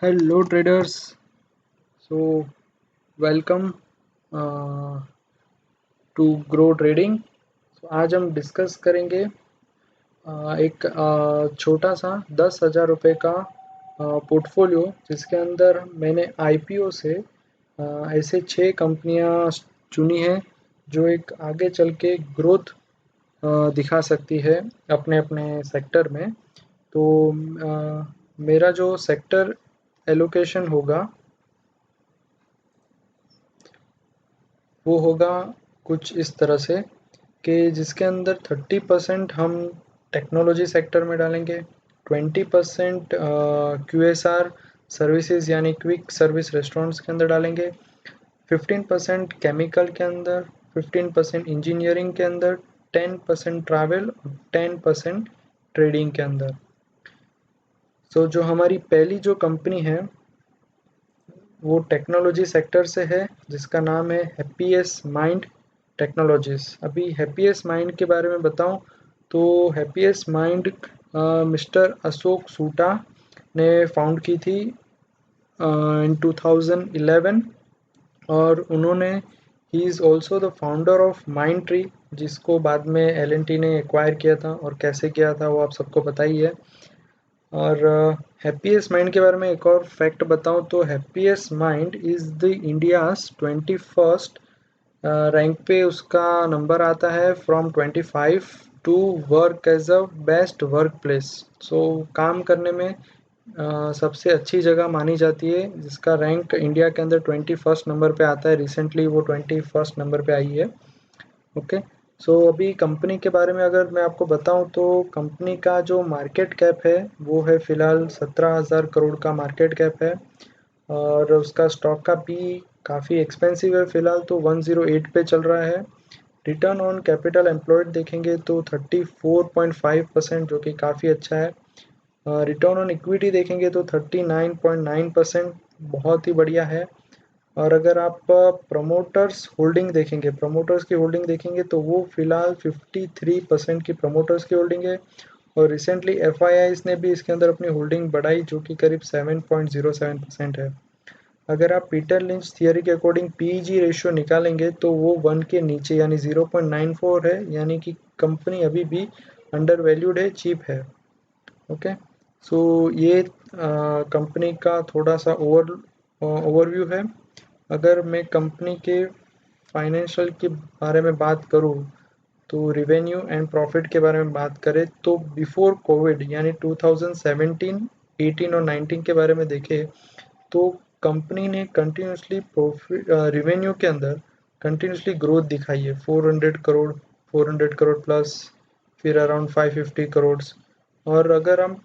Hello traders. So welcome uh, to grow trading. आज हम discuss करेंगे एक छोटा सा 10,000 रुपये का पोर्टफोलियो जिसके अंदर मैंने आईपीओ से ऐसे 6 कंपनियां चुनी हैं जो एक आगे चल के ग्रोथ दिखा सकती है अपने अपने सेक्टर में। तो मेरा जो सेक्टर एलोकेशन होगा वो होगा कुछ इस तरह से कि जिसके अंदर 30% हम टेक्नोलॉजी सेक्टर में डालेंगे, 20% क्यूएसआर सर्विसेज यानी क्विक सर्विस रेस्टोरेंट्स के अंदर डालेंगे, 15% केमिकल के अंदर, 15% इंजीनियरिंग के अंदर, 10% ट्रैवल और 10% ट्रेडिंग के अंदर। सो जो हमारी पहली जो कंपनी है वो टेक्नोलॉजी सेक्टर से है जिसका नाम है हैप्पीएस्ट माइंड टेक्नोलॉजीज। अभी हैप्पीएस्ट माइंड के बारे में बताऊं तो हैप्पीएस्ट माइंड मिस्टर अशोक सूटा ने फाउंड की थी इन 2011 और उन्होंने he is also the founder of mind tree जिसको बाद में एल ने एक्वायर किया था और कैसे किया था वो आप सबको पता ही है। और हैप्पीएस्ट माइंड के बारे में एक और फैक्ट बताऊं तो happiest mind is the India's 21st rank पे उसका नंबर आता है from 25 to work as a best work place. So काम करने में सबसे अच्छी जगह मानी जाती है जिसका रैंक इंडिया के अंदर 21st नंबर पे आता है। रिसेंटली वो 21st नंबर पे आई है। ओके। सो अभी कंपनी के बारे में अगर मैं आपको बताऊं तो कंपनी का जो मार्केट कैप है वो है फ़िलहाल 17,000 करोड़ का मार्केट कैप है और उसका स्टॉक का पी काफ़ी एक्सपेंसिव है। फ़िलहाल तो 108 पे चल रहा है। रिटर्न ऑन कैपिटल एम्प्लॉयड देखेंगे तो 34.5% जो कि काफ़ी अच्छा है। रिटर्न ऑन इक्विटी देखेंगे तो 39.9% बहुत ही बढ़िया है। और अगर आप प्रमोटर्स होल्डिंग देखेंगे, प्रमोटर्स की होल्डिंग देखेंगे तो वो फ़िलहाल 53% की प्रमोटर्स की होल्डिंग है और रिसेंटली एफआईआईज़ ने भी इसके अंदर अपनी होल्डिंग बढ़ाई जो कि करीब 7.07% है। अगर आप पीटर लिंच थियरी के अकॉर्डिंग पीईजी रेशियो निकालेंगे तो वो 1 के नीचे यानी 0.94 है, यानी कि कंपनी अभी भी अंडर वैल्यूड है, चीप है। ओके। सो ये कंपनी का थोड़ा सा ओवरव्यू है। अगर मैं कंपनी के फाइनेंशियल के बारे में बात करूँ तो रिवेन्यू एंड प्रॉफिट के बारे में बात करें तो बिफोर कोविड यानी 2017, 18 और 19 के बारे में देखें तो कंपनी ने कंटिन्यूसली प्रॉफिट रिवेन्यू के अंदर कंटिन्यूसली ग्रोथ दिखाई है। 400 करोड़, 400 करोड़ प्लस, फिर अराउंड 550 करोड़। और अगर हम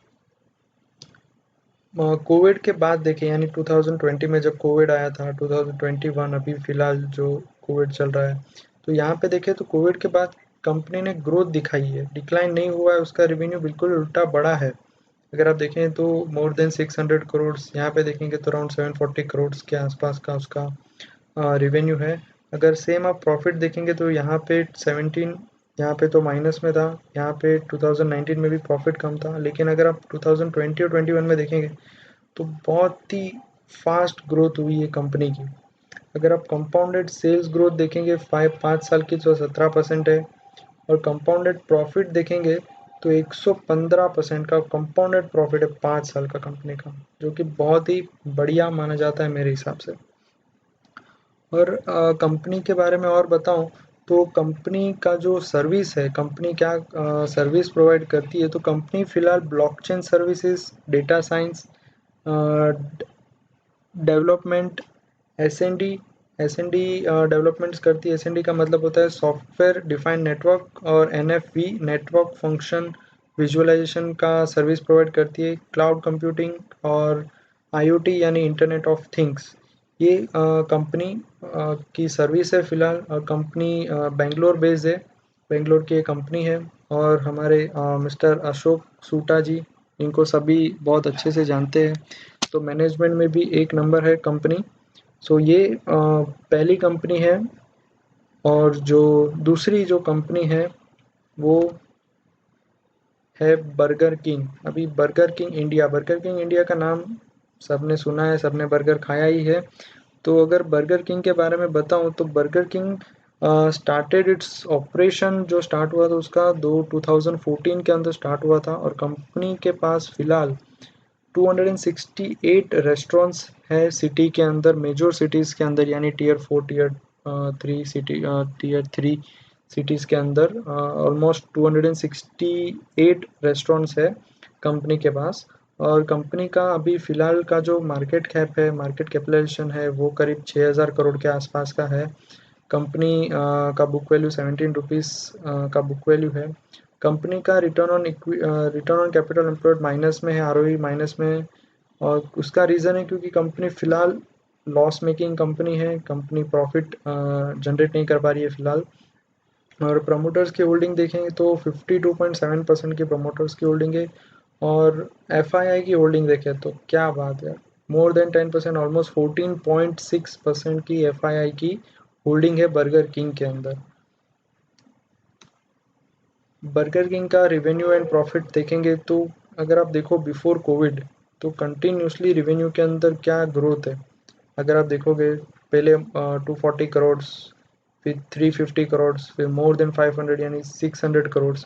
कोविड के बाद देखें यानी 2020 में जब कोविड आया था, 2021 अभी फ़िलहाल जो कोविड चल रहा है, तो यहाँ पे देखें तो कोविड के बाद कंपनी ने ग्रोथ दिखाई है, डिक्लाइन नहीं हुआ है, उसका रेवेन्यू बिल्कुल उल्टा बढ़ा है। अगर आप देखें तो मोर देन 600 करोड़, यहाँ पे देखेंगे तो अराउंड 740 करोड़ के आसपास का उसका रेवेन्यू है। अगर सेम आप प्रॉफिट देखेंगे तो यहाँ पे 17, यहाँ पे तो माइनस में था, यहाँ पे 2019 में भी प्रॉफिट कम था, लेकिन अगर आप 2020 और 21 में देखेंगे तो बहुत ही फास्ट ग्रोथ हुई है कंपनी की। अगर आप कंपाउंडेड सेल्स ग्रोथ देखेंगे 5 साल की तो 17% है और कंपाउंडेड प्रॉफिट देखेंगे तो 115% का कंपाउंडेड प्रॉफिट है 5 साल का कंपनी का, जो कि बहुत ही बढ़िया माना जाता है मेरे हिसाब से। और कंपनी के बारे में और बताऊं तो कंपनी का जो सर्विस है, कंपनी क्या सर्विस प्रोवाइड करती है, तो कंपनी फ़िलहाल blockchain services, data science development, S N D developments करती है। एस एन डी का मतलब होता है सॉफ्टवेयर डिफाइंड नेटवर्क, और N F V network function visualisation का सर्विस प्रोवाइड करती है। क्लाउड कंप्यूटिंग और आईओटी यानी इंटरनेट ऑफ थिंग्स, ये कंपनी की सर्विस है फ़िलहाल। और कंपनी बेंगलोर बेस्ड है, बेंगलोर की एक कंपनी है। और हमारे मिस्टर अशोक सूटा जी, इनको सभी बहुत अच्छे से जानते हैं, तो मैनेजमेंट में भी एक नंबर है कंपनी। सो ये पहली कंपनी है। और जो दूसरी जो कंपनी है वो है बर्गर किंग। अभी बर्गर किंग इंडिया का नाम सबने सुना है, सबने बर्गर खाया ही है। तो अगर बर्गर किंग के बारे में बताऊँ तो burger king started its operation, जो स्टार्ट हुआ था उसका 2014 के अंदर स्टार्ट हुआ था, और कंपनी के पास फ़िलहाल 268 रेस्टोरेंट्स है सिटी के अंदर, मेजर सिटीज़ के अंदर, यानी tier 4 tier 3 city, tier 3 cities के अंदर ऑलमोस्ट 268 रेस्टोरेंट्स है कंपनी के पास। और कंपनी का अभी फ़िलहाल का जो मार्केट कैप है, मार्केट कैपिटलाइजेशन है, वो करीब 6000 करोड़ के आसपास का है। कंपनी का बुक वैल्यू 17 रुपीज़ का बुक वैल्यू है। कंपनी का return on capital employed minus में है, आरओई माइनस में है, और उसका रीज़न है क्योंकि कंपनी फ़िलहाल लॉस मेकिंग कंपनी है, कंपनी प्रॉफिट जनरेट नहीं कर पा रही है फ़िलहाल। और प्रमोटर्स की होल्डिंग देखेंगे तो 52.7% की प्रमोटर्स की होल्डिंग है, और एफआईआई की होल्डिंग देखें तो क्या बात है, मोर देन 10%, ऑलमोस्ट 14.6% की एफआईआई की होल्डिंग है बर्गर किंग के अंदर। बर्गर किंग का रेवेन्यू एंड प्रॉफिट देखेंगे तो अगर आप देखो बिफोर कोविड, तो कंटिन्यूसली रेवेन्यू के अंदर क्या ग्रोथ है। अगर आप देखोगे पहले 240 करोड़, फिर 350 करोड़, फिर मोर देन 500 यानी 600 करोड़।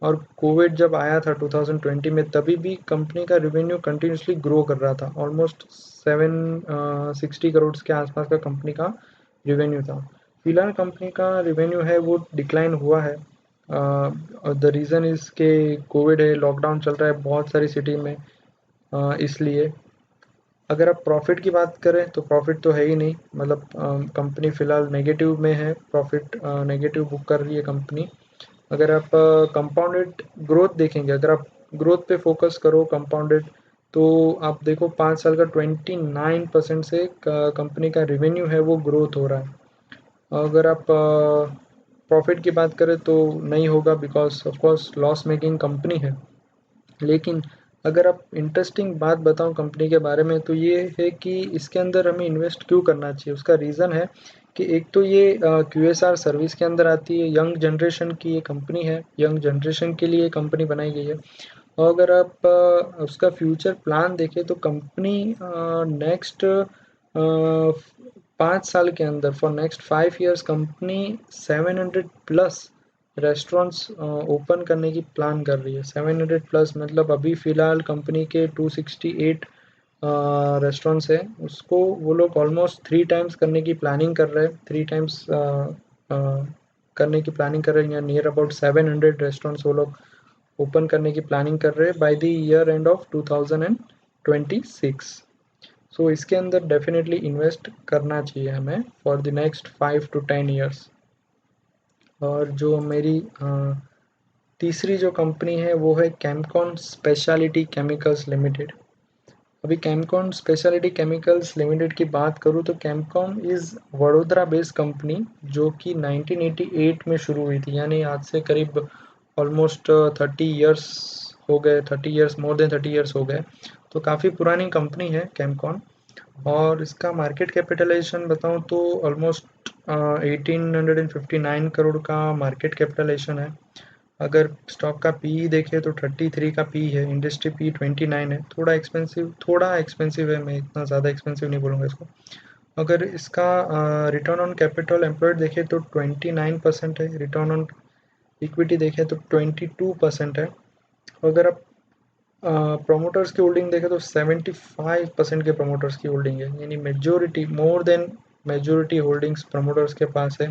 और कोविड जब आया था 2020 में, तभी भी कंपनी का रेवेन्यू कंटिन्यूसली ग्रो कर रहा था, ऑलमोस्ट 760 करोड़ के आसपास का कंपनी का रेवेन्यू था। फिलहाल कंपनी का रेवेन्यू है वो डिक्लाइन हुआ है। द रीज़न इज़ के कोविड है, लॉकडाउन चल रहा है बहुत सारी सिटी में, इसलिए। अगर आप प्रॉफिट की बात करें तो प्रॉफिट तो है ही नहीं, मतलब कंपनी फ़िलहाल नेगेटिव में है, प्रॉफिट नेगेटिव बुक कर रही है कंपनी। अगर आप कंपाउंडेड ग्रोथ देखेंगे, अगर आप ग्रोथ पे फोकस करो कंपाउंडेड, तो आप देखो 5 साल का 29% से कंपनी का रेवेन्यू है वो ग्रोथ हो रहा है। अगर आप प्रॉफिट की बात करें तो नहीं होगा, because of course loss making company है। लेकिन अगर आप इंटरेस्टिंग बात बताऊं कंपनी के बारे में, तो ये है कि इसके अंदर हमें इन्वेस्ट क्यों करना चाहिए। उसका रीज़न है कि एक तो ये क्यूएसआर सर्विस के अंदर आती है, यंग जनरेशन की ये कंपनी है, यंग जनरेशन के लिए कंपनी बनाई गई है। और अगर आप उसका फ्यूचर प्लान देखें तो कंपनी नेक्स्ट 5 साल के अंदर, for next 5 years, company 700 plus restaurants open करने की प्लान कर रही है। 700 प्लस मतलब अभी फ़िलहाल कंपनी के 268 रेस्टोरेंट्स है, उसको वो लोग ऑलमोस्ट 3 टाइम्स करने की प्लानिंग कर रहे हैं, 3 टाइम्स करने की प्लानिंग कर रहे हैं, या नियर अबाउट 700 रेस्टोरेंट्स वो लोग ओपन करने की प्लानिंग कर रहे हैं by the year end of 2026। सो इसके अंदर डेफिनेटली इन्वेस्ट करना चाहिए हमें for the next 5 to 10 years. और जो मेरी तीसरी जो कंपनी है वो है कैमकॉन स्पेशलिटी केमिकल्स लिमिटेड। अभी कैमकॉन स्पेशलिटी केमिकल्स लिमिटेड की बात करूँ तो Chemcon is Vadodara based company, जो कि 1988 में शुरू हुई थी, यानी आज से करीब ऑलमोस्ट 30 ईयर्स हो गए, 30 ईयर्स, मोर देन 30 ईयर्स हो गए। तो काफ़ी पुरानी कंपनी है कैमकॉन। और इसका मार्केट कैपिटलाइजेशन बताऊँ तो ऑलमोस्ट 1859 करोड़ का मार्केट कैपिटलाइजेशन है। अगर स्टॉक का पी देखें तो 33 का पी है, इंडस्ट्री पी 29 है, थोड़ा एक्सपेंसिव है, मैं इतना ज़्यादा एक्सपेंसिव नहीं बोलूँगा इसको। अगर इसका रिटर्न ऑन कैपिटल एम्प्लॉयड देखें तो 29% है, रिटर्न ऑन इक्विटी देखें तो 22% है। अगर आप प्रोमोटर्स की होल्डिंग देखें तो 75% के प्रोमोटर्स की होल्डिंग है, यानी majority, more than majority holdings promoters के पास है।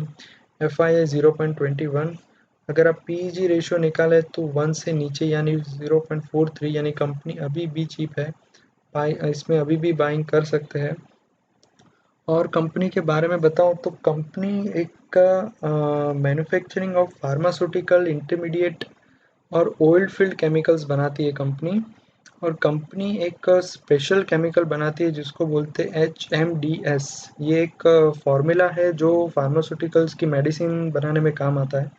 एफ आई है 0.21। अगर आप पी जी रेशियो निकालें तो 1 से नीचे, यानी 0.43, यानी कंपनी अभी भी चीप है, बाई इसमें अभी भी बाइंग कर सकते हैं। और कंपनी के बारे में बताऊं तो कंपनी एक मैन्युफैक्चरिंग ऑफ फार्मास्यूटिकल इंटरमीडिएट और ऑयल फील्ड केमिकल्स बनाती है कंपनी। और कंपनी एक स्पेशल केमिकल बनाती है जिसको बोलते हैं HMDS। ये एक फार्मूला है जो फार्मास्यूटिकल्स की मेडिसिन बनाने में काम आता है।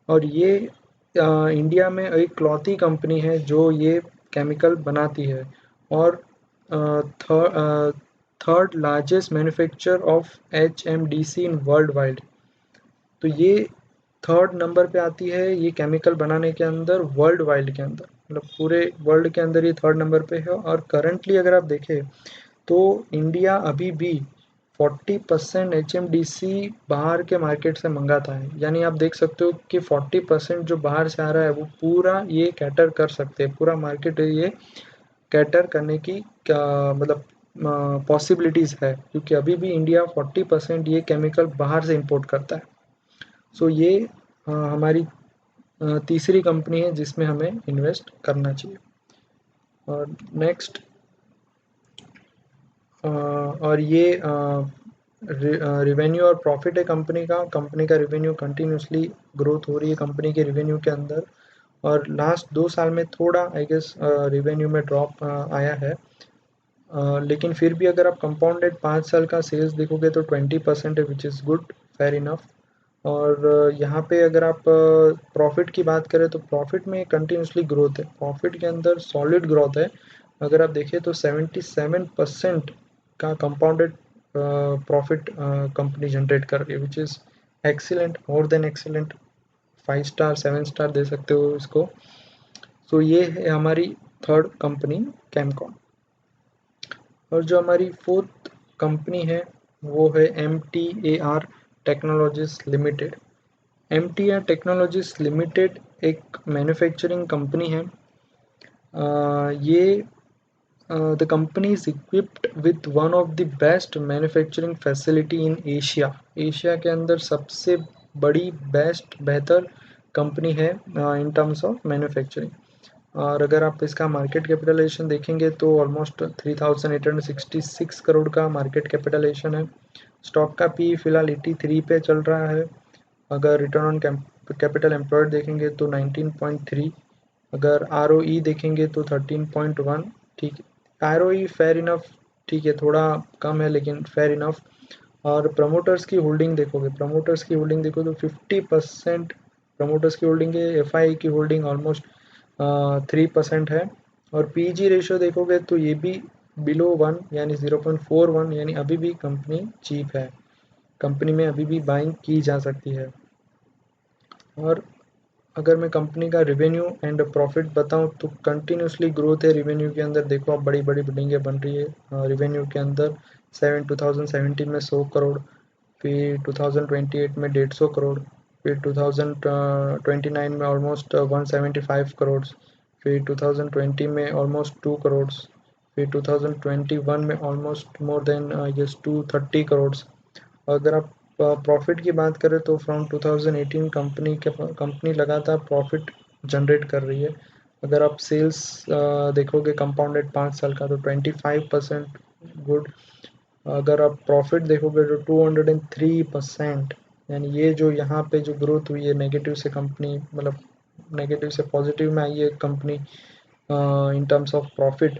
और ये इंडिया में एक क्लॉथी कंपनी है जो ये केमिकल बनाती है। और third largest manufacture of HMDC in world wide. तो ये थर्ड नंबर पे आती है ये केमिकल बनाने के अंदर, वर्ल्ड वाइड के अंदर। मतलब पूरे वर्ल्ड के अंदर ये थर्ड नंबर पे है। और करंटली अगर आप देखें तो इंडिया अभी भी 40% HMDC बाहर के मार्केट से मंगाता है। यानी आप देख सकते हो कि 40% जो बाहर से आ रहा है वो पूरा ये कैटर कर सकते हैं, पूरा मार्केट ये कैटर करने की मतलब पॉसिबिलिटीज़ है, क्योंकि अभी भी इंडिया 40% ये केमिकल बाहर से इंपोर्ट करता है। सो ये हमारी तीसरी कंपनी है जिसमें हमें इन्वेस्ट करना चाहिए। और नेक्स्ट और ये रिवेन्यू और प्रॉफिट है कंपनी का रिवेन्यू कंटिन्यूसली ग्रोथ हो रही है कंपनी के रिवेन्यू के अंदर। और लास्ट 2 साल में थोड़ा आई गेस रिवेन्यू में ड्रॉप आया है। लेकिन फिर भी अगर आप कंपाउंडेड 5 साल का सेल्स देखोगे तो 20% है, which is good, fair enough. और यहाँ पे अगर आप प्रॉफिट की बात करें तो प्रॉफिट में कंटिन्यूसली ग्रोथ है, प्रॉफिट के अंदर सॉलिड ग्रोथ है। अगर आप देखें तो 77% का कंपाउंडेड प्रॉफिट कंपनी जनरेट कर रही है, which is excellent, more than excellent. 5 star 7 star दे सकते हो इसको। सो ये है हमारी थर्ड कंपनी कैमकॉम। और जो हमारी फोर्थ कंपनी है वो है MTAR technologies limited. MTAR technologies limited एक मैन्युफैक्चरिंग कंपनी है। ये the company is equipped with one of the best manufacturing facility in Asia. Asia के अंदर सबसे बड़ी बेस्ट बेहतर कंपनी है इन टर्म्स ऑफ मैन्युफैक्चरिंग। और अगर आप इसका मार्केट कैपिटलाइजेशन देखेंगे तो ऑलमोस्ट 3866 करोड़ का मार्केट कैपिटलाइजेशन है। स्टॉक का पी फिलहाल 83 पे चल रहा है। अगर रिटर्न ऑन कैपिटल एम्प्लॉयड देखेंगे तो 19.3। अगर ROE देखेंगे तो 13.1। ठीक है, ROE फेयर इनफ, ठीक है, थोड़ा कम है लेकिन फेयर इनफ। और प्रमोटर्स की होल्डिंग देखोगे, प्रमोटर्स की होल्डिंग देखो तो 50% प्रमोटर्स की होल्डिंग है। FI की होल्डिंग ऑलमोस्ट 3% है। और PG रेशियो देखोगे तो ये भी बिलो 1 यानी 0.41, यानी अभी भी कंपनी चीप है, कंपनी में अभी भी बाइंग की जा सकती है। और अगर मैं कंपनी का रिवेन्यू एंड प्रॉफिट बताऊं तो कंटिन्यूसली ग्रोथ है रिवेन्यू के अंदर। देखो आप बड़ी बड़ी बिल्डिंगें बन रही है रिवेन्यू के अंदर। 2017 में 100 करोड़, फिर 2028 में 150 करोड़, फिर 2029 में ऑलमोस्ट 175 करोड़, फिर 2020 में ऑलमोस्ट 2 करोड़, फिर 2021 में almost more than yes 230 crore. अगर आप प्रॉफिट की बात करें तो फ्रॉम 2018 कंपनी लगातार प्रॉफिट जनरेट कर रही है। अगर आप सेल्स देखोगे कंपाउंडेड 5 साल का तो 25% गुड। अगर आप प्रॉफिट देखोगे तो 203%। यानी ये जो यहाँ पे जो ग्रोथ हुई है नेगेटिव से कंपनी, मतलब नेगेटिव से पॉजिटिव में आई है company in terms of profit.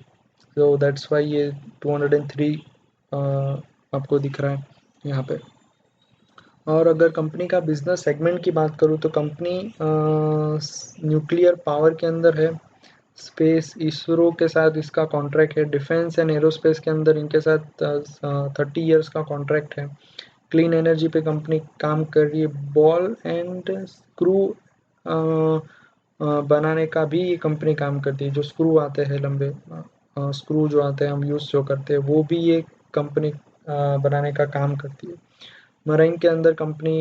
So that's why ये 203 आपको दिख रहा है यहाँ पे। और अगर कंपनी का बिजनेस सेगमेंट की बात करूँ तो कंपनी न्यूक्लियर पावर के अंदर है, स्पेस इसरो के साथ इसका कॉन्ट्रैक्ट है, डिफेंस एंड एरोस्पेस के अंदर इनके साथ 30 इयर्स का कॉन्ट्रैक्ट है। क्लीन एनर्जी पे कंपनी काम कर रही है। बॉल एंड स्क्रू बनाने का भी ये कंपनी काम करती है। जो स्क्रू आते हैं लंबे स्क्रू जो आते हैं हम यूज़ जो करते हैं वो भी ये कंपनी बनाने का काम करती है। मरीन के अंदर कंपनी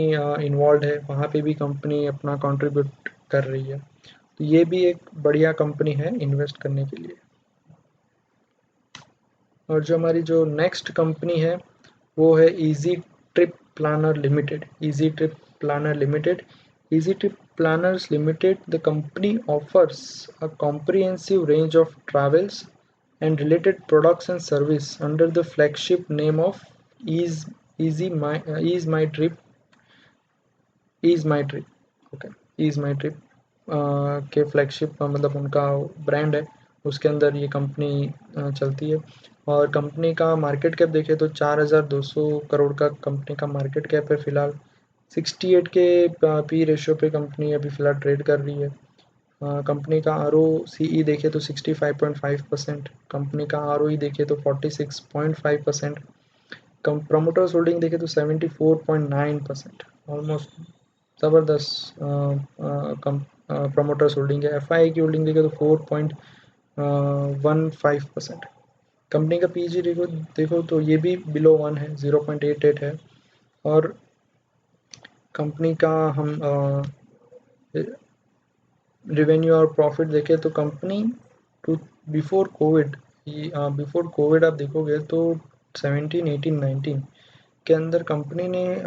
इन्वॉल्व है, वहाँ पे भी कंपनी अपना कंट्रीब्यूट कर रही है। तो ये भी एक बढ़िया कंपनी है इन्वेस्ट करने के लिए। और जो हमारी जो नेक्स्ट कंपनी है वो है Easy Trip Planner Limited. Easy Trip Planner Limited, Easy Trip Planners Limited, the company offers a comprehensive range of travels and related products and service under the flagship name of Ease Ease My Trip, Ease My Trip. Okay, Ease My Trip के flagship मतलब उनका brand है, उसके अंदर ये company चलती है। और कंपनी का मार्केट कैप देखें तो 4200 करोड़ का कंपनी का मार्केट कैप है फिलहाल। 68 के पी रेशियो पे कंपनी अभी फिलहाल ट्रेड कर रही है। कंपनी का ROCE देखे तो 65.5%, कंपनी का ROE देखे तो 46.5%, कम प्रमोटर्स होल्डिंग देखे तो 74.9%। ऑलमोस्ट ज़बरदस्त प्रमोटर्स होल्डिंग है। एफआई की होल्डिंग देखें तो 4.15%। कंपनी का पीजी देखो तो ये भी बिलो 1 है, 0.88 है। और कंपनी का हम रेवेन्यू और प्रॉफिट देखें तो company to before Covid before Covid आप देखोगे तो 17, 18, 19 के अंदर कंपनी ने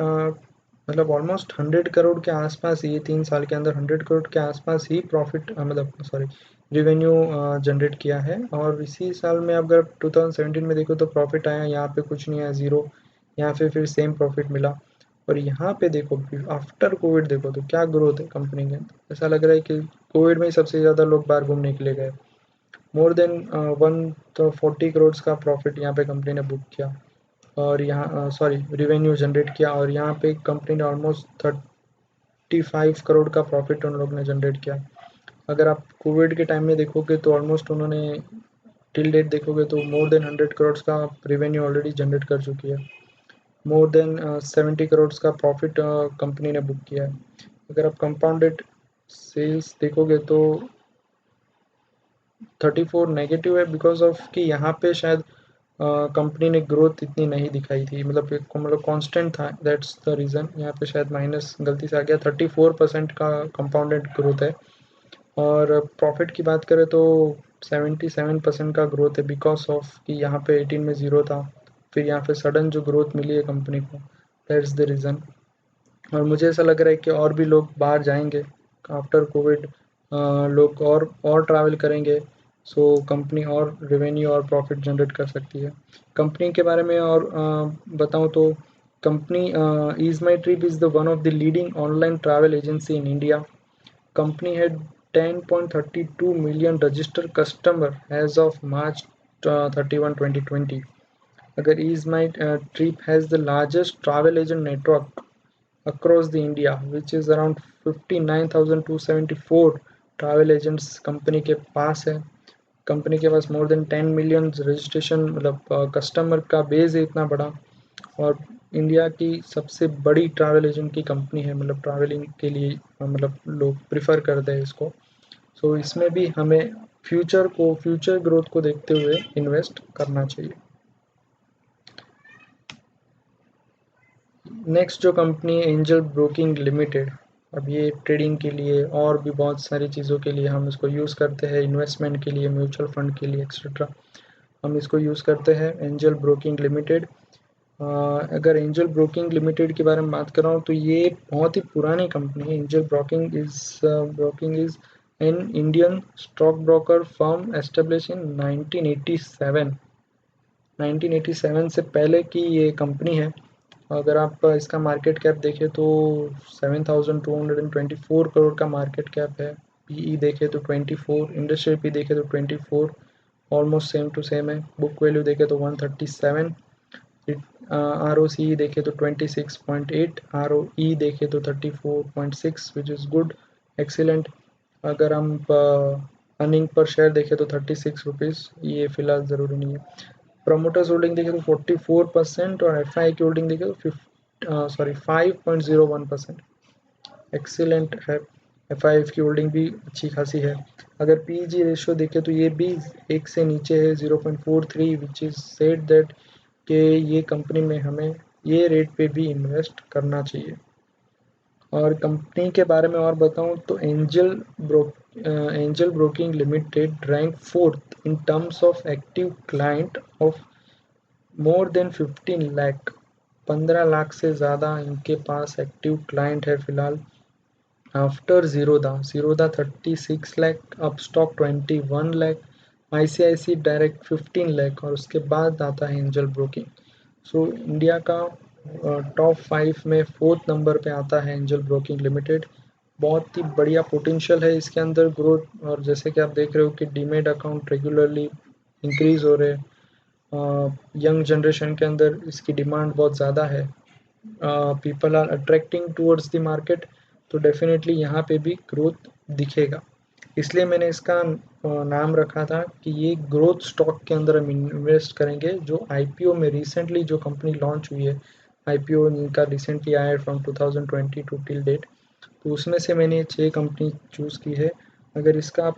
मतलब ऑलमोस्ट 100 करोड़ के आसपास, ये 3 साल के अंदर 100 करोड़ के आसपास ही प्रॉफिट मतलब सॉरी रेवेन्यू जनरेट किया है। और इसी साल में अगर 2017 में देखो तो प्रॉफिट आया, यहाँ पे कुछ नहीं आया, ज़ीरो। यहाँ पे फिर सेम प्रॉफिट मिला। और यहाँ पे देखो आफ्टर कोविड देखो तो क्या ग्रोथ है कंपनी के अंदर। ऐसा लग रहा है कि कोविड में ही सबसे ज़्यादा लोग बाहर घूमने के लिए गए। मोर देन 140 करोड़ का प्रॉफिट यहाँ पे कंपनी ने बुक किया, और यहाँ सॉरी रेवेन्यू जनरेट किया। और यहाँ पे कंपनी ने ऑलमोस्ट 35 करोड़ का प्रॉफिट उन लोग ने जनरेट किया। अगर आप कोविड के टाइम में देखोगे तो ऑलमोस्ट उन्होंने टिल डेट देखोगे तो मोर देन 100 करोड़ का रेवेन्यू ऑलरेडी जनरेट कर चुकी है। मोर देन 70 करोड़ का प्रॉफिट कंपनी ने बुक किया है। अगर आप कंपाउंडेड सेल्स देखोगे तो 34 नेगेटिव है, बिकॉज ऑफ कि यहाँ पे शायद कंपनी ने ग्रोथ इतनी नहीं दिखाई थी, मतलब कांस्टेंट था। दैट्स द रीज़न यहाँ पे शायद माइनस गलती से आ गया। 34% का कंपाउंडेड ग्रोथ है। और प्रॉफिट की बात करें तो 77% का ग्रोथ है, बिकॉज ऑफ कि यहाँ पे 18 में ज़ीरो था, फिर यहाँ पे सडन जो ग्रोथ मिली है कंपनी को, दैट्स द रीज़न। और मुझे ऐसा लग रहा है कि और भी लोग बाहर जाएंगे आफ्टर कोविड, लोग और ट्रैवल करेंगे। सो कंपनी और रेवेन्यू और प्रॉफिट जनरेट कर सकती है। कंपनी के बारे में और बताऊं तो company Ease My Trip is the one of the leading online travel agency in India. Company had 10.32 million registered customer as of March 31, 2020. अगर Ease My Trip has the largest travel agent network across the India, which is around 59,274 travel agents company के पास है। Company के पास more than 10 million registration मतलब customer का base है इतना बड़ा। और इंडिया की सबसे बड़ी ट्रैवल एजेंट की कंपनी है, मतलब ट्रैवलिंग के लिए मतलब लोग प्रिफर करते हैं इसको। सो इसमें भी हमें फ्यूचर ग्रोथ को देखते हुए इन्वेस्ट करना चाहिए। नेक्स्ट जो कंपनी है एंजल ब्रोकिंग लिमिटेड। अब ये ट्रेडिंग के लिए और भी बहुत सारी चीज़ों के लिए हम इसको यूज़ करते हैं, इन्वेस्टमेंट के लिए, म्यूचुअल फंड के लिए एक्सेट्रा हम इसको यूज़ करते हैं एंजल ब्रोकिंग लिमिटेड। अगर एंजल ब्रोकिंग लिमिटेड के बारे में बात कर रहा हूँ तो ये बहुत ही पुरानी कंपनी है। Angel broking is an Indian stock broker firm establish in 1987। 1987 से पहले की ये कंपनी है। अगर आप इसका मार्केट कैप देखें तो 7,224 करोड़ का मार्केट कैप है। पीई देखें तो 24, इंडस्ट्रियल पी देखें तो 24, ऑलमोस्ट सेम टू सेम है। बुक वैल्यू देखें तो 137, आर ओ सी देखे तो 26.8, आर ओ ई देखे तो 34.6, विच इज़ गुड, एक्सीलेंट। अगर हम अर्निंग पर शेयर देखें तो 36 रुपीज़, ये फिलहाल ज़रूरी नहीं है। प्रमोटर्स होल्डिंग देखें तो 44% और एफ आई की होल्डिंग देखें तो 5.01%, एक्सीलेंट है। एफ आई की होल्डिंग भी अच्छी खासी है। अगर पी जी रेशियो देखें तो ये भी एक से नीचे है, 0.43, विच इज़ सेड दैट कि ये कंपनी में हमें ये रेट पे भी इन्वेस्ट करना चाहिए। और कंपनी के बारे में और बताऊं तो Angel Broking Limited rank fourth in terms of active client of more than 15 lakh. 15 lakh से ज़्यादा इनके पास एक्टिव क्लाइंट है फिलहाल। आफ्टर जीरोदा 36 लाख, अपस्टॉक 21 लाख, आईसीआईसी डायरेक्ट 15 लाख, और उसके बाद आता है एंजल ब्रोकिंग। सो इंडिया का टॉप 5 में 4th नंबर पे आता है एंजल ब्रोकिंग लिमिटेड। बहुत ही बढ़िया पोटेंशियल है इसके अंदर ग्रोथ। और जैसे कि आप देख रहे हो कि डीमेट अकाउंट रेगुलरली इंक्रीज हो रहे हैं। यंग जनरेशन के अंदर इसकी डिमांड बहुत ज़्यादा है। People are attracting towards the market, तो डेफिनेटली यहाँ पे भी ग्रोथ दिखेगा। इसलिए मैंने इसका नाम रखा था कि ये ग्रोथ स्टॉक के अंदर हम इन्वेस्ट करेंगे। जो आईपीओ में रिसेंटली जो कंपनी लॉन्च हुई है, आईपीओ इनका रिसेंटली आया है फ्रॉम 2020 टू टिल डेट, तो उसमें से मैंने ये 6 कंपनी चूज़ की है। अगर इसका आप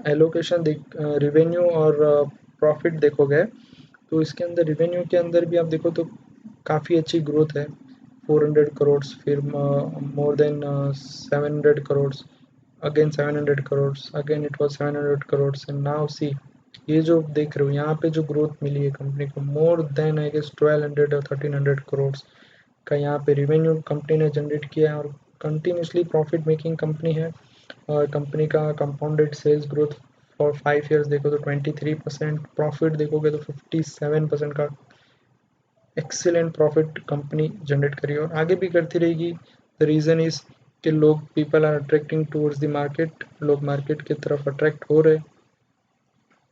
एलोकेशन रेवेन्यू और प्रॉफिट देखोगे, तो इसके अंदर रेवेन्यू के अंदर भी आप देखो तो काफ़ी अच्छी ग्रोथ है। 400 करोड़, फिर more than 700 crore, again 700 crore, again it was 700 crore, and now see ये जो देख रहे हो यहाँ पे जो ग्रोथ मिली है कंपनी को, मोर देन आई गेस 1200 और 1300 करोड़ का यहाँ पे रेवेन्यू कंपनी ने जनरेट किया है, और कंटिन्यूसली प्रॉफिट मेकिंग कंपनी है। और कंपनी का compounded sales growth for 5 years देखो तो 23%, प्रॉफिट देखोगे तो 57% का एक्सीलेंट प्रॉफिट कंपनी जनरेट करी और आगे भी करती रहेगी। द रीज़न इज़ कि लोग, people are attracting towards the market, लोग मार्केट की तरफ अट्रैक्ट हो रहे,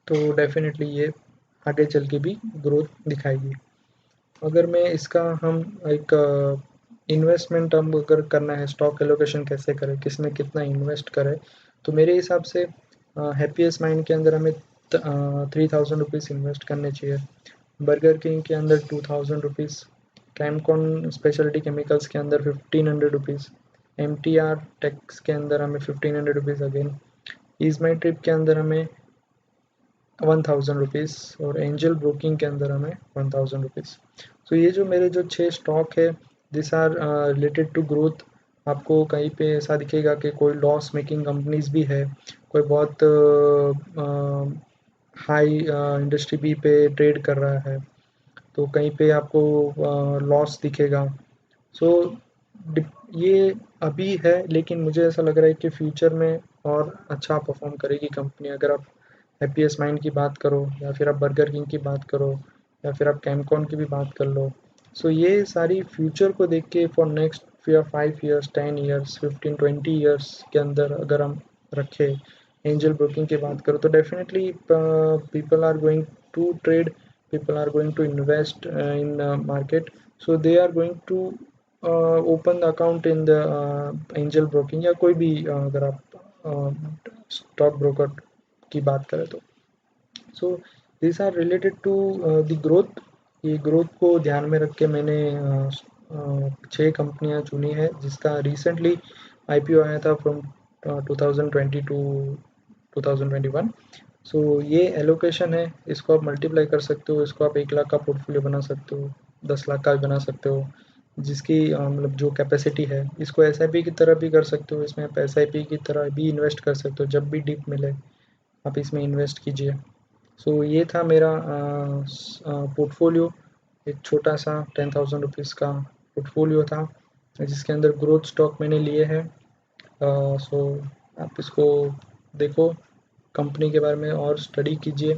तो डेफिनेटली ये आगे चल के भी ग्रोथ दिखाएगी। अगर मैं इसका हम एक इन्वेस्टमेंट हम अगर करना है, स्टॉक एलोकेशन कैसे करें, किस में कितना इन्वेस्ट करें, तो मेरे हिसाब से हैप्पीएस्ट माइंड के अंदर हमें 3000 रुपीज़ इन्वेस्ट करने चाहिए। बर्गर किंग के अंदर 2000 रुपीज़, कैमकॉन स्पेशलिटी केमिकल्स के अंदर 1500 रुपीज़, MTR टेक्स के अंदर हमें 1500 rupees, again ease My Trip के अंदर हमें 1000 रुपीज़, और एंजल ब्रोकिंग के अंदर हमें 1000 रुपीज़। सो ये जो मेरे जो 6 स्टॉक है, this are related to growth. आपको कहीं पे ऐसा दिखेगा कि कोई लॉस मेकिंग कंपनीज भी है, कोई बहुत हाई इंडस्ट्री बी पे ट्रेड कर रहा है, तो कहीं पे आपको लॉस दिखेगा। सो ये अभी है, लेकिन मुझे ऐसा लग रहा है कि फ्यूचर में और अच्छा परफॉर्म करेगी कंपनी। अगर आप हैप्पीएस्ट माइंड की बात करो, या फिर आप बर्गर किंग की बात करो, या फिर आप कैमकॉन की भी बात कर लो, सो ये सारी फ्यूचर को देख के for next 5 years, 10 years, 15-20 years के अंदर अगर हम रखें, एंजल ब्रोकिंग की बात करो, तो definitely people are going to trade, people are going to invest in market, so they are going to open the account in the angel broking, या कोई भी अगर आप स्टॉक ब्रोकर की बात करें तो। So this are related to the growth. ये ग्रोथ को ध्यान में रख के मैंने 6 कंपनियां चुनी है, जिसका रिसेंटली आईपीओ आया था फ्रॉम 2020 टू 2021। सो ये एलोकेशन है, इसको आप मल्टीप्लाई कर सकते हो, इसको आप 1 लाख का पोर्टफोलियो बना सकते हो, 10 लाख का भी बना सकते हो, जिसकी मतलब जो कैपेसिटी है। इसको एसआईपी की तरह भी कर सकते हो, इसमें आप एसआईपी की तरह भी इन्वेस्ट कर सकते हो, जब भी डिप मिले आप इसमें इन्वेस्ट कीजिए। सो ये था मेरा पोर्टफोलियो, एक छोटा सा 10,000 रुपीज़ का पोर्टफोलियो था, जिसके अंदर ग्रोथ स्टॉक मैंने लिए हैं। सो आप इसको देखो, कंपनी के बारे में और स्टडी कीजिए,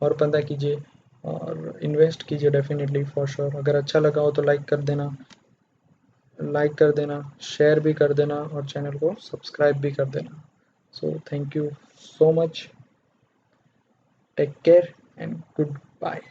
और पता कीजिए, और इन्वेस्ट कीजिए डेफिनेटली फॉर श्योर। अगर अच्छा लगा हो तो लाइक कर देना, शेयर भी कर देना, और चैनल को सब्सक्राइब भी कर देना। So thank you so much, take care and good bye.